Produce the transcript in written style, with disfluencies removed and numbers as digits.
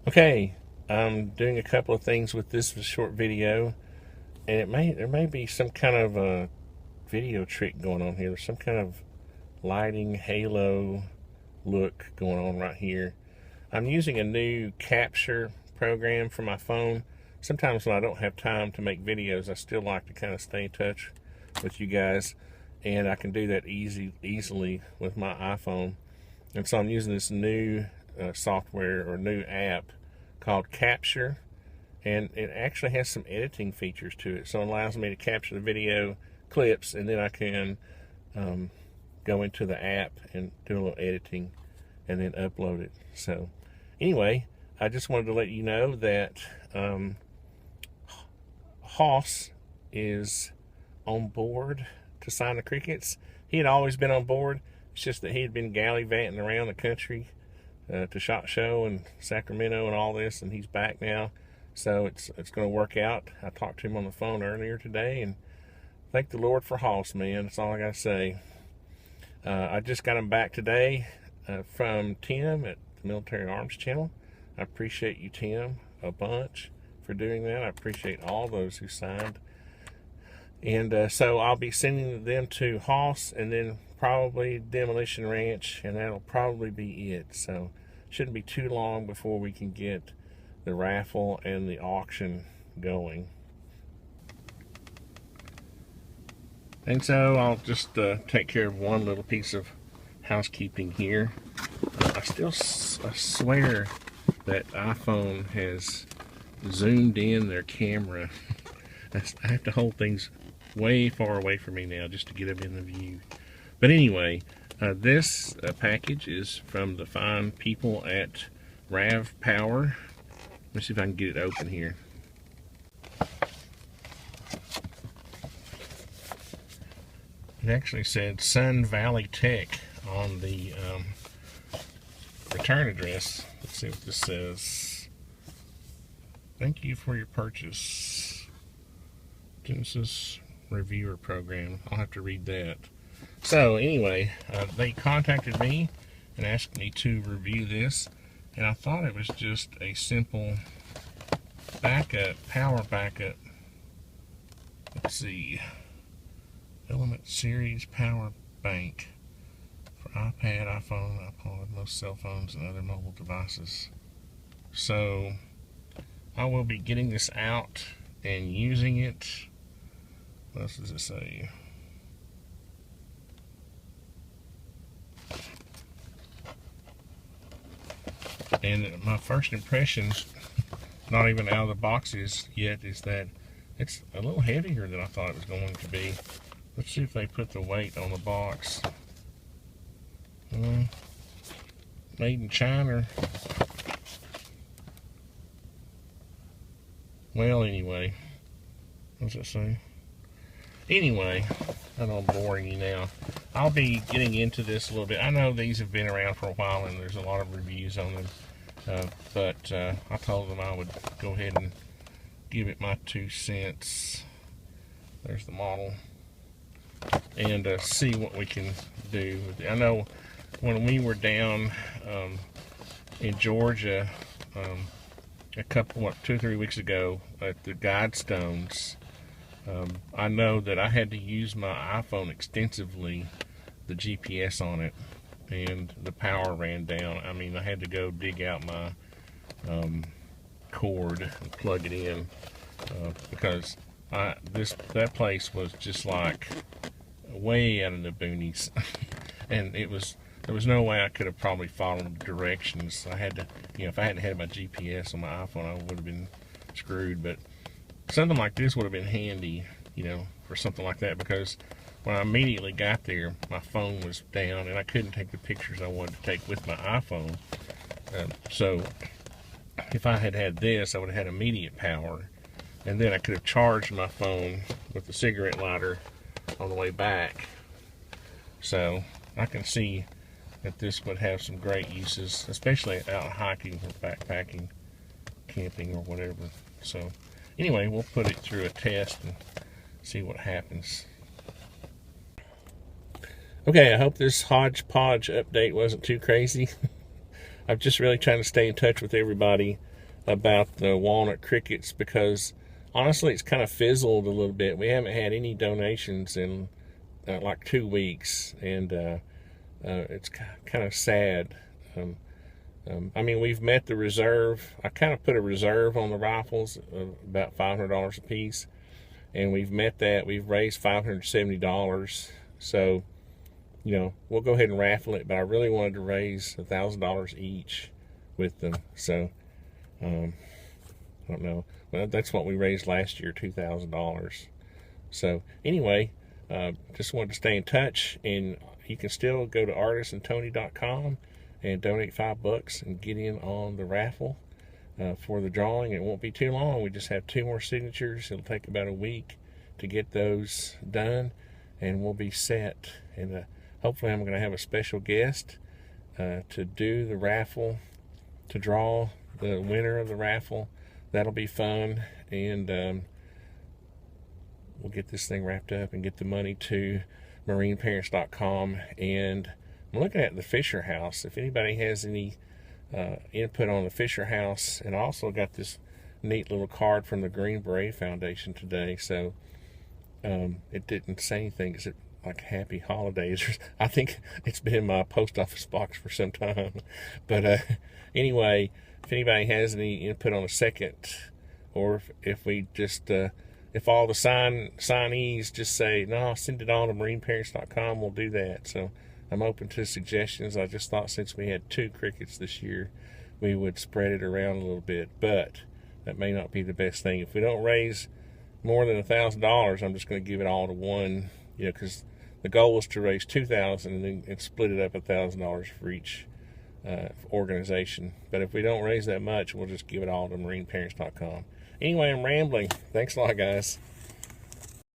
Okay, I'm doing a couple of things with this short video, and there may be some kind of a video trick going on here. There's some kind of lighting halo look going on right here. I'm using a new capture program for my phone. Sometimes when I don't have time to make videos, I still like to kind of stay in touch with you guys, and I can do that easily with my iPhone. And so I'm using this new software or new app called Capture, and it actually has some editing features to it. So it allows me to capture the video clips, and then I can go into the app and do a little editing and then upload it. So anyway, I just wanted to let you know that Hoss is on board to sign the Crickets. He had always been on board. It's just that he had been gallivanting around the country to SHOT Show and Sacramento and all this, and he's back now. So it's going to work out. I talked to him on the phone earlier today, and thank the Lord for Hoss, man. That's all I got to say. I just got him back today from Tim at the Military Arms Channel. I appreciate you, Tim, a bunch for doing that. I appreciate all those who signed. And so I'll be sending them to Hoss and then probably Demolition Ranch, and that'll probably be it. So shouldn't be too long before we can get the raffle and the auction going. And so I'll just take care of one little piece of housekeeping here. I swear that iPhone has zoomed in their camera. I have to hold things way far away from me now just to get them in the view. But anyway, this package is from the fine people at RAVPower. Let me see if I can get it open here. It actually said Sun Valley Tech on the return address. Let's see what this says. Thank you for your purchase. Genesis Reviewer Program. I'll have to read that. So anyway, they contacted me and asked me to review this, and I thought it was just a simple power backup. Let's see. Element Series Power Bank for iPad, iPhone, iPod, most cell phones, and other mobile devices. So I will be getting this out and using it. What else does it say? And my first impressions, not even out of the boxes yet, is that it's a little heavier than I thought it was going to be. Let's see if they put the weight on the box. Made in China. Well, anyway. What does it say? Anyway, I know I'm boring you now. I'll be getting into this a little bit. I know these have been around for a while and there's a lot of reviews on them. But I told them I would go ahead and give it my 2 cents. There's the model. And see what we can do with it. I know when we were down in Georgia a couple, 2 or 3 weeks ago at the Guidestones, I know that I had to use my iPhone extensively, the GPS on it, and the power ran down. I mean, I had to go dig out my cord and plug it in because that place was just like way out in the boonies, and there was no way I could have probably followed the directions. I had to, if I hadn't had my GPS on my iPhone, I would have been screwed. But something like this would have been handy, for something like that, because when I immediately got there, my phone was down and I couldn't take the pictures I wanted to take with my iPhone. So if I had had this, I would have had immediate power, and then I could have charged my phone with the cigarette lighter on the way back. So I can see that this would have some great uses, especially out hiking or backpacking, camping or whatever. So anyway, we'll put it through a test and see what happens. Okay, I hope this hodgepodge update wasn't too crazy. I'm just really trying to stay in touch with everybody. about the Walnut Crickets, because honestly it's kind of fizzled a little bit. We haven't had any donations in like 2 weeks, and it's kind of sad. I mean, we've met the reserve. I kind of put a reserve on the rifles of about $500 a piece, and we've met that. We've raised $570. So, you know, we'll go ahead and raffle it, but I really wanted to raise $1,000 each with them. So, I don't know. Well, that's what we raised last year, $2,000. So, anyway, just wanted to stay in touch, and you can still go to ArtisanTony.com and donate $5 and get in on the raffle for the drawing. It won't be too long. We just have 2 more signatures. It'll take about a week to get those done, and we'll be set. And hopefully I'm going to have a special guest to do the raffle, to draw the winner of the raffle. That'll be fun, and we'll get this thing wrapped up and get the money to marineparents.com. And I'm looking at the Fisher House. If anybody has any input on the Fisher House, and I also got this neat little card from the Green Beret Foundation today. So it didn't say anything except like Happy Holidays. I think it's been in my post office box for some time. But anyway, if anybody has any input on a second, or if we just if all the signees just say, no, send it on to marineparents.com, we'll do that. So I'm open to suggestions. I just thought since we had 2 crickets this year, we would spread it around a little bit, but that may not be the best thing. If we don't raise more than $1,000, I'm just going to give it all to one, you know, because the goal was to raise $2,000 and split it up $1,000 for each organization. But if we don't raise that much, we'll just give it all to marineparents.com. Anyway, I'm rambling. Thanks a lot, guys.